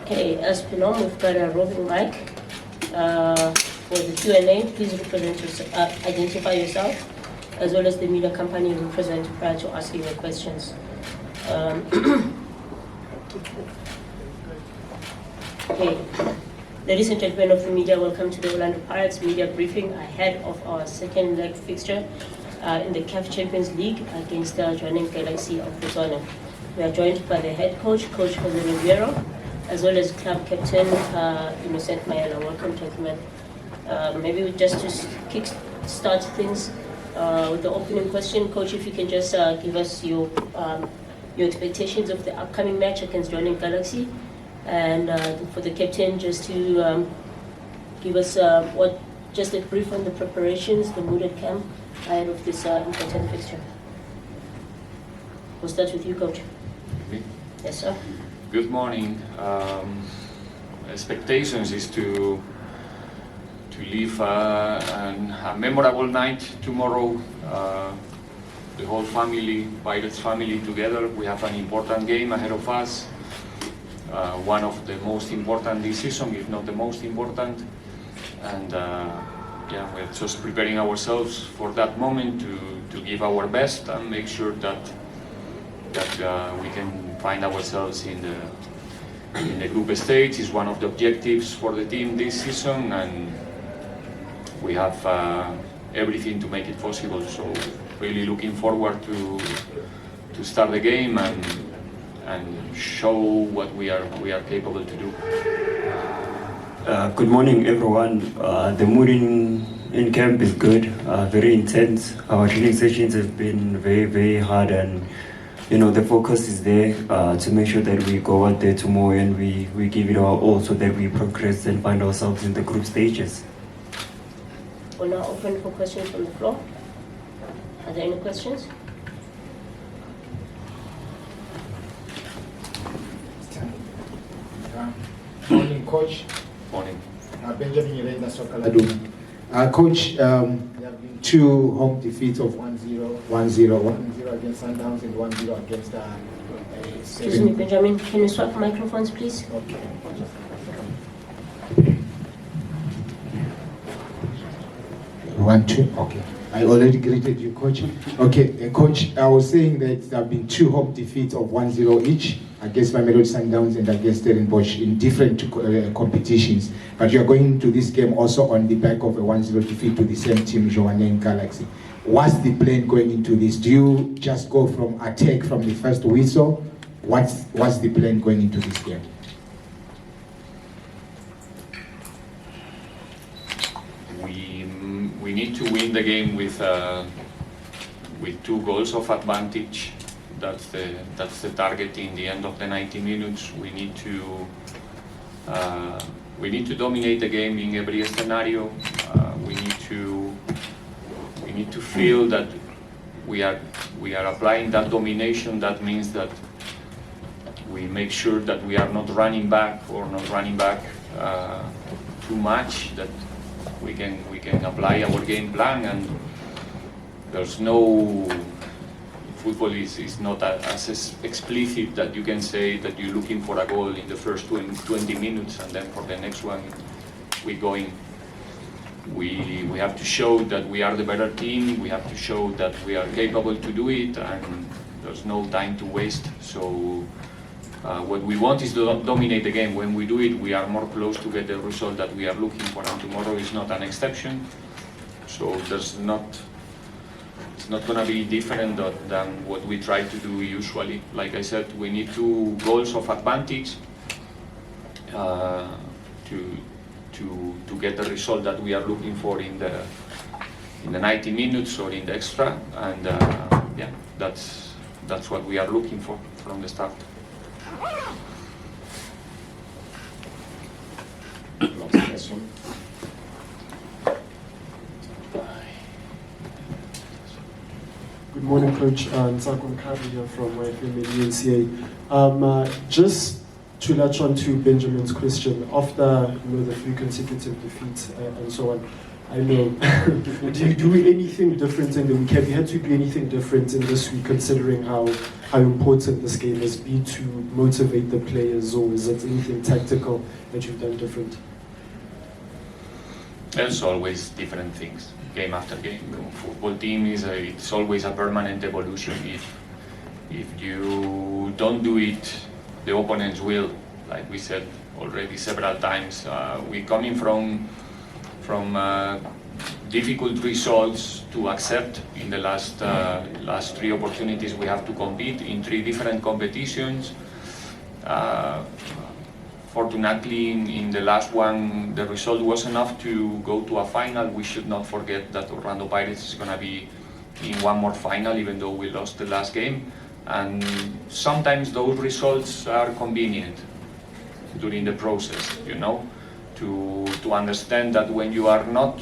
Okay, as per normal, we've got a roving mic for the Q&A. Please identify yourself as well as the media company you represent prior to asking your questions. Okay, ladies and gentlemen of the media, welcome to the Orlando Pirates media briefing ahead of our second leg fixture in the CAF Champions League against the Jwaneng Galaxy of Botswana. We are joined by the head coach, Coach Riveiro, as well as club captain, Maela. Welcome, gentlemen. Maybe just to start things with the opening question, Coach, if you can just give us your expectations of the upcoming match against Jwaneng Galaxy, and for the captain, just to give us just a brief on the preparations, the mood at camp ahead of this important fixture. We'll start with you, Coach. Me? Yes, sir. Good morning. Expectations is to live a memorable night tomorrow. The whole family, Pirates family, together. We have an important game ahead of us. One of the most important this season, if not the most important. And we're just preparing ourselves for that moment to give our best and make sure that we can find ourselves in the group stage. Is one of the objectives for the team this season, and we have everything to make it possible. So really looking forward to start the game and show what we are capable to do. Good morning, everyone. The mood in camp is good, very intense. Our training sessions have been very, very hard, and the focus is there to make sure that we go out there tomorrow and we give it our all so that we progress and find ourselves in the group stages. We'll now open for questions from the floor. Are there any questions? Morning, Coach. Morning. Benjamin Irenda Sokaladu. Coach, there have been 2 home defeats of 1-0 against Sundowns and 1-0 against Excuse me, Benjamin, can you swap microphones, please? Okay. 1-2. Okay. I already greeted you, Coach. Okay, Coach, I was saying that there have been 2 home defeats of 1-0 each against Maela Sundowns and against Stellenbosch in different competitions. But you are going to this game also on the back of a 1-0 defeat to the same team, Jwaneng Galaxy. What's the plan going into this? Do you just go from attack from the first whistle? What's the plan going into this game? We need to win the game with 2 goals of advantage. That's the target in the end of the 90 minutes. We need to dominate the game in every scenario. We need to feel that we are applying that domination. That means that we make sure that we are not running back too much. That we can apply our game plan, and there's no. Football is not as explicit that you can say that you're looking for a goal in the first 20 minutes and then for the next one we're going. We have to show that we are the better team. We have to show that we are capable to do it, and there's no time to waste. So what we want is to dominate the game. When we do it, we are more close to get the result that we are looking for, and tomorrow is not an exception. So it's not going to be different than what we try to do usually. Like I said, we need 2 goals of advantage to get the result that we are looking for in the 90 minutes or in the extra, and that's what we are looking for from the start. Next question. Good morning, Coach. Nsako Mkhabi here from my family UNCA. Just to latch on to Benjamin's question, after the 3 consecutive defeats and so on, I know. Do you do anything different in the week? Have you had to do anything different in this week, considering how important this game has been to motivate the players, or is it anything tactical that you've done different? There's always different things, game after game. Football team it's always a permanent evolution. If you don't do it, the opponents will. Like we said already several times, we're coming from difficult results to accept in the last 3 opportunities we have to compete in 3 different competitions. Fortunately, in the last one, the result was enough to go to a final. We should not forget that Orlando Pirates is going to be in one more final, even though we lost the last game. And sometimes those results are convenient during the process, you know, to understand that when you are not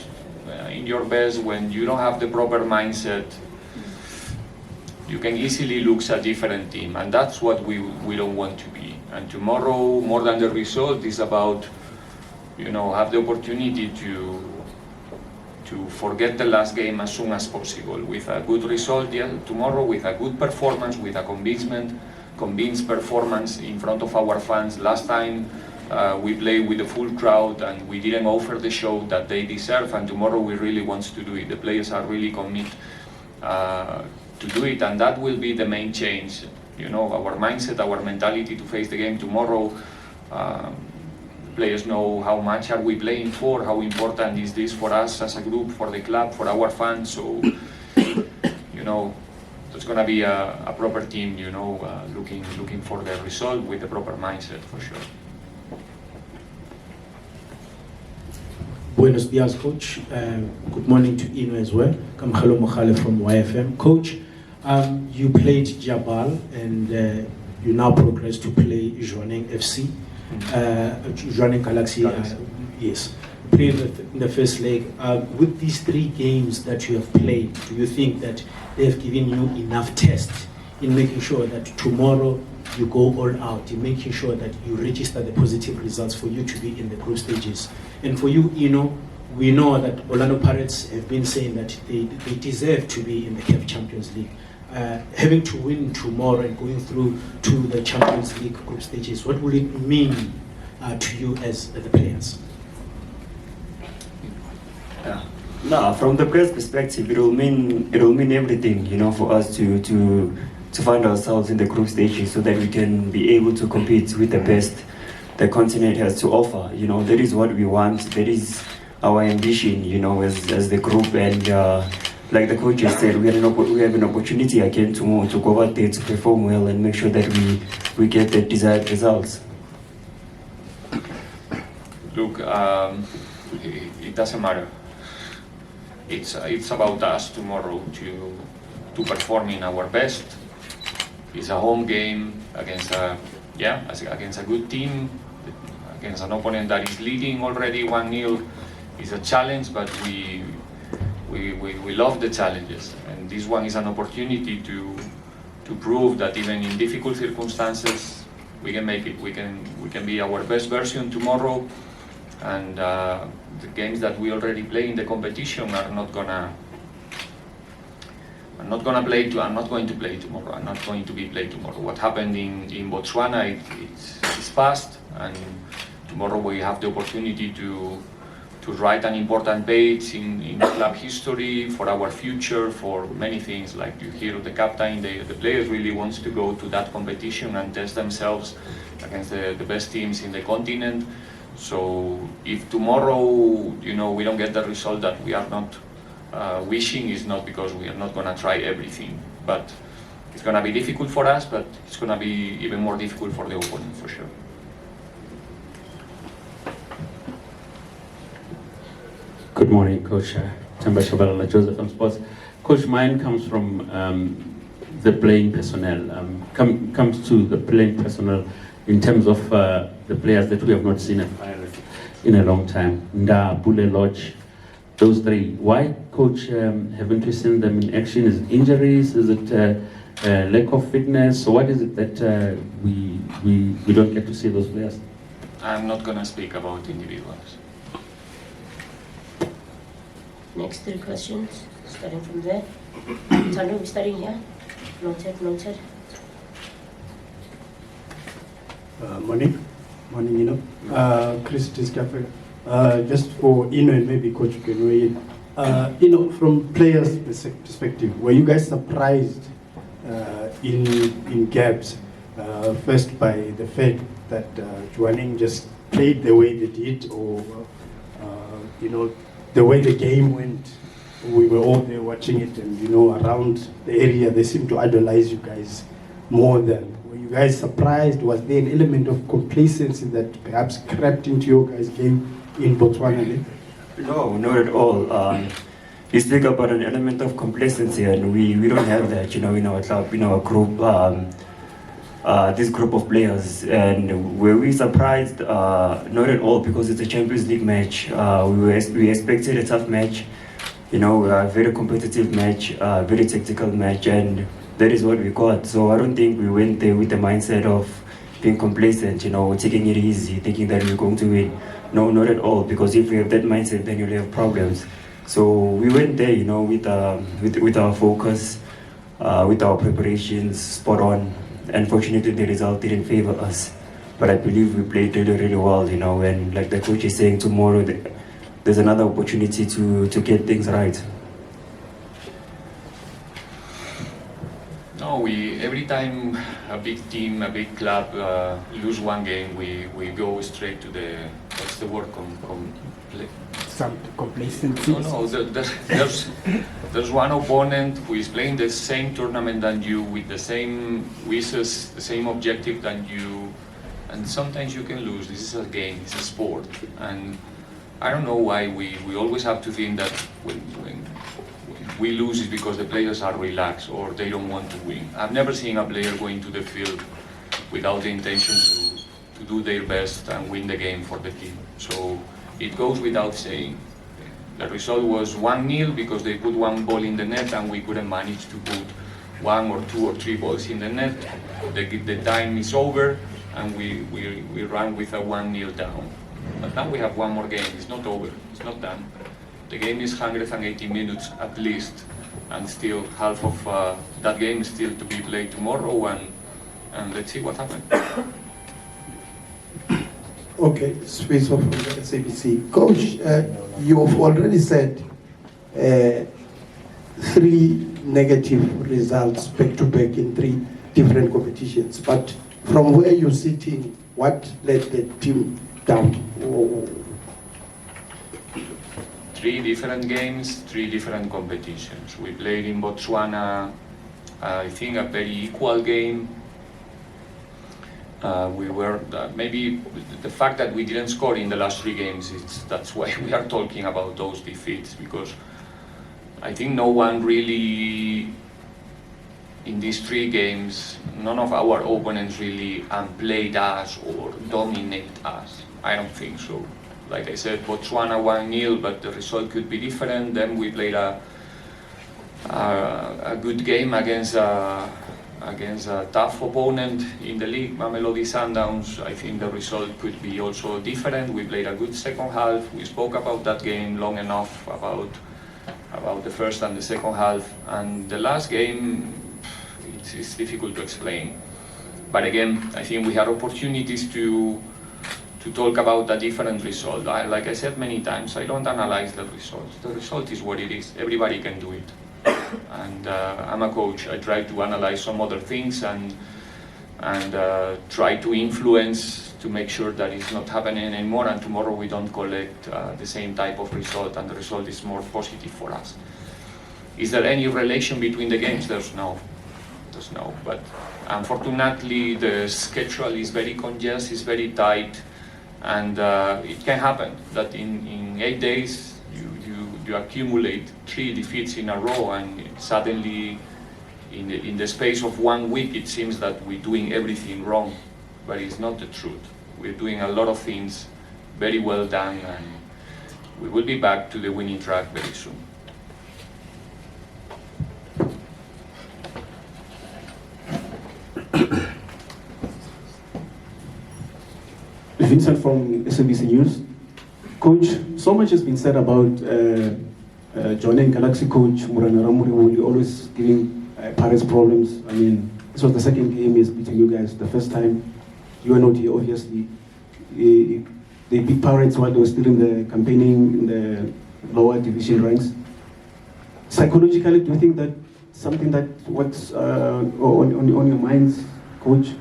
in your best, when you don't have the proper mindset, you can easily lose a different team, and that's what we don't want to be. And tomorrow, more than the result, is about, you know, have the opportunity to forget the last game as soon as possible with a good result. Yeah, tomorrow with a good performance, with a convinced performance in front of our fans. Last time we played with a full crowd and we didn't offer the show that they deserve, and tomorrow we really want to do it. The players are really committed to do it, and that will be the main change. You know, our mindset, our mentality to face the game tomorrow. Players know how much are we playing for, how important is this for us as a group, for the club, for our fans. So, you know, it's going to be a proper team, you know, looking for the result with the proper mindset for sure. Buenos dias, Coach. Good morning to Ino as well. Kamkhalo Mokhale from YFM. Coach, you played Jabal and you now progress to play Jwaneng FC. Jwaneng Galaxy, yes. Played in the first leg. With these 3 games that you have played, do you think that they have given you enough test in making sure that tomorrow you go all out, in making sure that you register the positive results for you to be in the group stages? And for you, we know that Orlando Pirates have been saying that they deserve to be in the CAF Champions League. Having to win tomorrow and going through to the Champions League group stages, what will it mean to you as the players? No, from the players' perspective, it will mean everything, you know, for us to find ourselves in the group stages so that we can be able to compete with the best the continent has to offer. You know, that is what we want. That is our ambition, you know, as the group. And like the coach has said, we have an opportunity again to go out there to perform well and make sure that we get the desired results. Look, it doesn't matter. It's about us tomorrow to perform in our best. It's a home game against a good team, against an opponent that is leading already 1-0. It's a challenge, but we love the challenges, and this one is an opportunity to prove that even in difficult circumstances we can make it. We can be our best version tomorrow, and the games that we already play in the competition I'm not going to play tomorrow. I'm not going to be played tomorrow. What happened in Botswana, it's past, and tomorrow we have the opportunity to write an important page in club history for our future, for many things. Like you hear the captain, the players really wants to go to that competition and test themselves against the best teams in the continent. So if tomorrow, you know, we don't get the result that we are not wishing, is not because we are not going to try everything, but it's going to be difficult for us, but it's going to be even more difficult for the opponent for sure. Good morning, Coach. Tamba Shabalala, Joseph from Sports. Coach, mine comes from the playing personnel. Comes to the playing personnel in terms of the players that we have not seen in a long time. Nda, Bule, Lodge, those 3. Why, Coach, haven't we seen them in action? Is it injuries? Is it lack of fitness? So what is it that we don't get to see those players? I'm not going to speak about individuals. Next 3 questions, starting from there. Tanu, we're starting here. Noted. Morning, Chris Discafe. Just for Ino and maybe Coach you can weigh in. From players' perspective, were you guys surprised in gaps? First by the fact that Jwaneng just played the way they did, or the way the game went. We were all there watching it, and around the area they seemed to idolize you guys more than. Were you guys surprised? Was there an element of complacency that perhaps crept into your guys' game in Botswana? No, not at all. You speak about an element of complacency, and we don't have that, in our club, in our group, this group of players. And were we surprised? Not at all, because it's a Champions League match. We expected a tough match, a very competitive match, very tactical match, and that is what we got. So I don't think we went there with the mindset of being complacent, taking it easy, thinking that we're going to win. No, not at all, because if you have that mindset, then you'll have problems. So we went there, with our focus, with our preparations spot on. Unfortunately, the result didn't favor us, but I believe we played really, really well, and like the coach is saying, tomorrow there's another opportunity to get things right. No, every time a big team, a big club lose one game, we go straight to what's the word? Some complacency. No, there's one opponent who is playing the same tournament than you, with the same wishes, the same objective than you, and sometimes you can lose. This is a game, it's a sport, and I don't know why we always have to think that when we lose is because the players are relaxed or they don't want to win. I've never seen a player going to the field without the intention to do their best and win the game for the team. So it goes without saying. The result was 1-0 because they put one ball in the net and we couldn't manage to put 1 or 2 or 3 balls in the net. The time is over and we run with a 1-0 down. But now we have one more game. It's not over. It's not done. The game is 180 minutes at least, and still half of that game is still to be played tomorrow, and let's see what happens. Okay, Space from the SABC. Coach, you've already said 3 negative results back-to-back in 3 different competitions, but from where you're sitting, what let the team down? 3 different games, 3 different competitions. We played in Botswana, I think a very equal game. Maybe the fact that we didn't score in the last 3 games, that's why we are talking about those defeats, because I think no one really, in these 3 games, none of our opponents really played us or dominate us. I don't think so. Like I said, Botswana 1-0, but the result could be different. Then we played a good game against a tough opponent in the league, Mamelodi Sundowns. I think the result could be also different. We played a good second half. We spoke about that game long enough, about the first and the second half. And the last game, it's difficult to explain. But again, I think we had opportunities to talk about a different result. Like I said many times, I don't analyze the result. The result is what it is. Everybody can do it. And I'm a coach. I try to analyze some other things and try to influence to make sure that it's not happening anymore, and tomorrow we don't collect the same type of result and the result is more positive for us. Is there any relation between the games? There's no. But unfortunately the schedule is very congested, it's very tight, and it can happen that in 8 days you accumulate 3 defeats in a row, and suddenly in the space of 1 week it seems that we're doing everything wrong, but it's not the truth. We're doing a lot of things very well done, and we will be back to the winning track very soon. Vincent from SABC News. Coach, so much has been said about Jwaneng Galaxy coach Murana Ramuri will always giving Pirates problems. I mean, this was the second game he's beating you guys. The first time you were not here, obviously. They beat Pirates while they were still in the campaigning in the lower division ranks. Psychologically, do you think that something that what's on your minds, coach?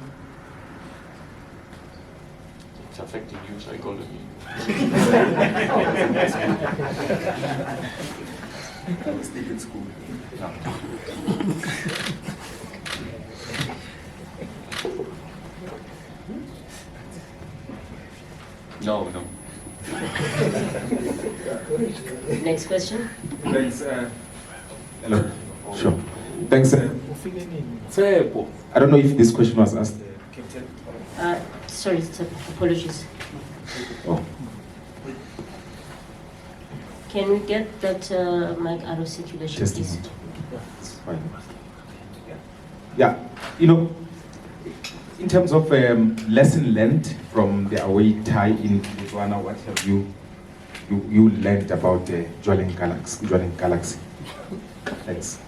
It's affecting you psychologically. I was still in school. No, no. Next question. Thanks. Hello. Sure. Thanks. I don't know if this question was asked. Sorry, apologies. Oh. Can we get that mic out of circulation, Just a please? moment. It's fine. Yeah, you know, in terms of lesson learned from the away tie in Botswana, what have you learned about the Jwaneng Galaxy? Thanks.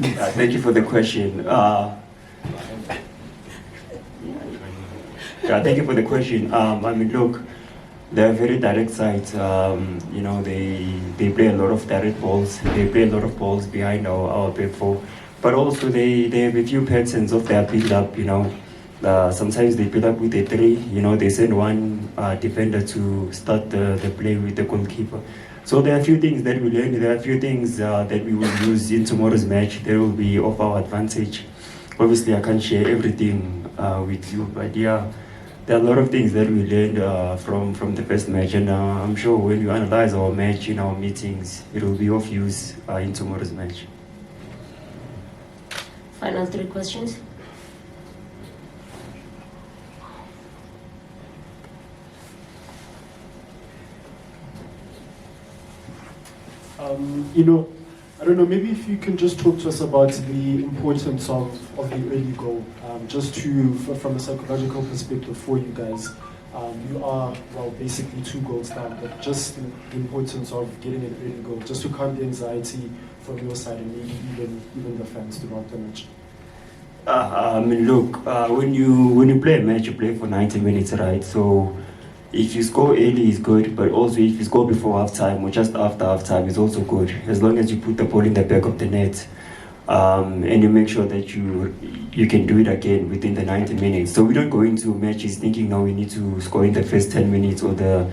Thank you for the question. Thank you for the question. I mean, look, they're very direct sides. You know, they play a lot of direct balls. They play a lot of balls behind our back four. But also they have a few patterns of their build-up, you know. Sometimes they build up with a 3, you know, they send one defender to start the play with the goalkeeper. So there are a few things that we learned, there are a few things that we will use in tomorrow's match. They will be of our advantage. Obviously, I can't share everything with you, but yeah, there are a lot of things that we learned from the first match, and I'm sure when you analyze our match in our meetings, it will be of use in tomorrow's match. Final 3 questions. You know, I don't know, maybe if you can just talk to us about the importance of the early goal, just from a psychological perspective for you guys. You are, well, basically 2 goals down, but just the importance of getting an early goal, just to calm the anxiety from your side and maybe even the fans throughout the match. I mean, look, when you play a match, you play for 90 minutes, right? So if you score early, it's good, but also if you score before halftime or just after halftime, it's also good, as long as you put the ball in the back of the net and you make sure that you can do it again within the 90 minutes. So we don't go into matches thinking, no, we need to score in the first 10 minutes or the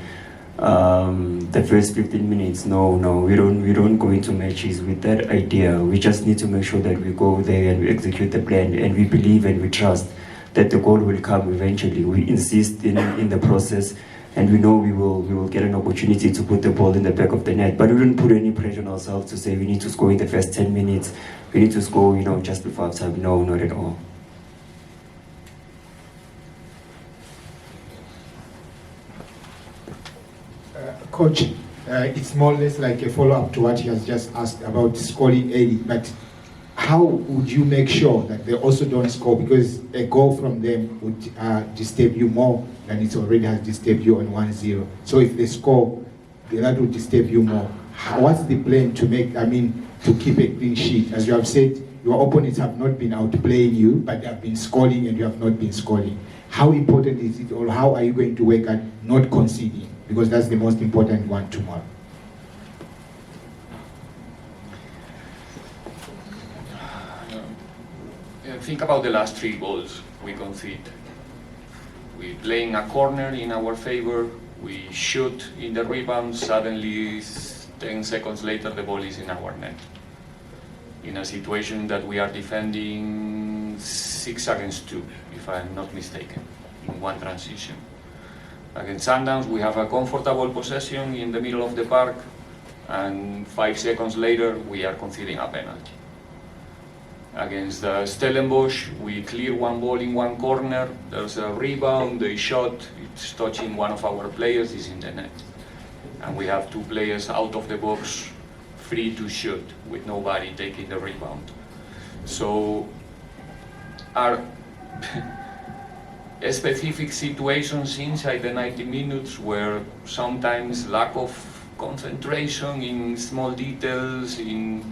first 15 minutes. No, we don't go into matches with that idea. We just need to make sure that we go there and we execute the plan, and we believe and we trust that the goal will come eventually. We insist in the process, and we know we will get an opportunity to put the ball in the back of the net. But we don't put any pressure on ourselves to say we need to score in the first 10 minutes. We need to score, you know, just before halftime. No, not at all. Coach, it's more or less like a follow-up to what he has just asked about scoring early, but how would you make sure that they also don't score? Because a goal from them would disturb you more than it already has disturbed you on 1-0. So if they score, that would disturb you more. What's the plan to keep a clean sheet? As you have said, your opponents have not been outplaying you, but they have been scoring and you have not been scoring. How important is it, or how are you going to work at not conceding? Because that's the most important one tomorrow. Think about the last 3 goals we concede. We playing a corner in our favor, we shoot in the rebound, suddenly 10 seconds later the ball is in our net. In a situation that we are defending 6 against 2, if I'm not mistaken, in one transition. Against Sundowns we have a comfortable possession in the middle of the park, and 5 seconds later we are conceding a penalty. Against Stellenbosch, we clear one ball in one corner, there's a rebound, they shot, it's touching one of our players, is in the net. And we have 2 players out of the box, free to shoot, with nobody taking the rebound. So specific situations inside the 90 minutes where sometimes lack of concentration in small details, and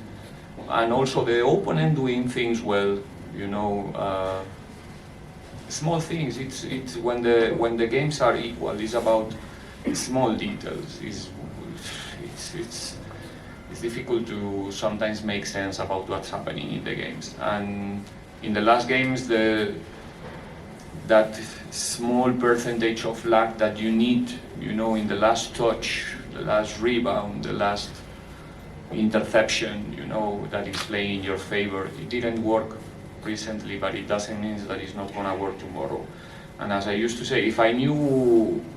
also the opponent doing things well, you know, small things. It's when the games are equal. It's about small details. It's difficult to sometimes make sense about what's happening in the games. And in the last games, that small percentage of luck that you need, you know, in the last touch, the last rebound, the last interception, you know, that is playing in your favor. It didn't work recently, but it doesn't mean that it's not gonna work tomorrow. And as I used to say, if I knew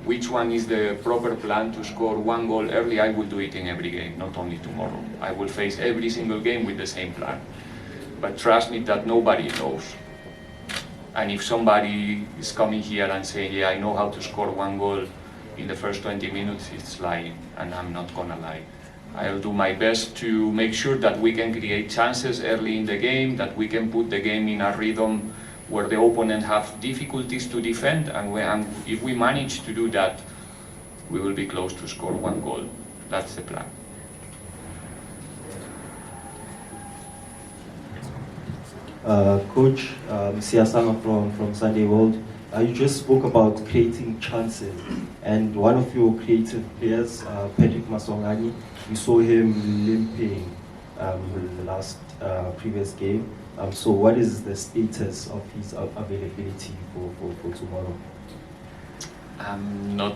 which one is the proper plan to score one goal early, I would do it in every game, not only tomorrow. I will face every single game with the same plan. But trust me that nobody knows. And if somebody is coming here and saying, yeah, I know how to score one goal in the first 20 minutes, it's lying, and I'm not gonna lie. I'll do my best to make sure that we can create chances early in the game, that we can put the game in a rhythm where the opponent have difficulties to defend, and if we manage to do that, we will be close to score one goal. That's the plan. Coach Siasanga from Sunday World, you just spoke about creating chances, and one of your creative players, Patrick Masongani, we saw him limping the last previous game. So what is the status of his availability for tomorrow? I'm not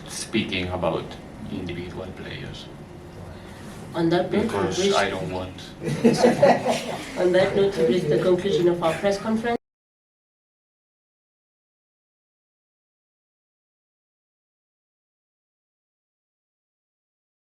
speaking about individual players. On that note, because I don't want. On that note, we reach the conclusion of our press conference.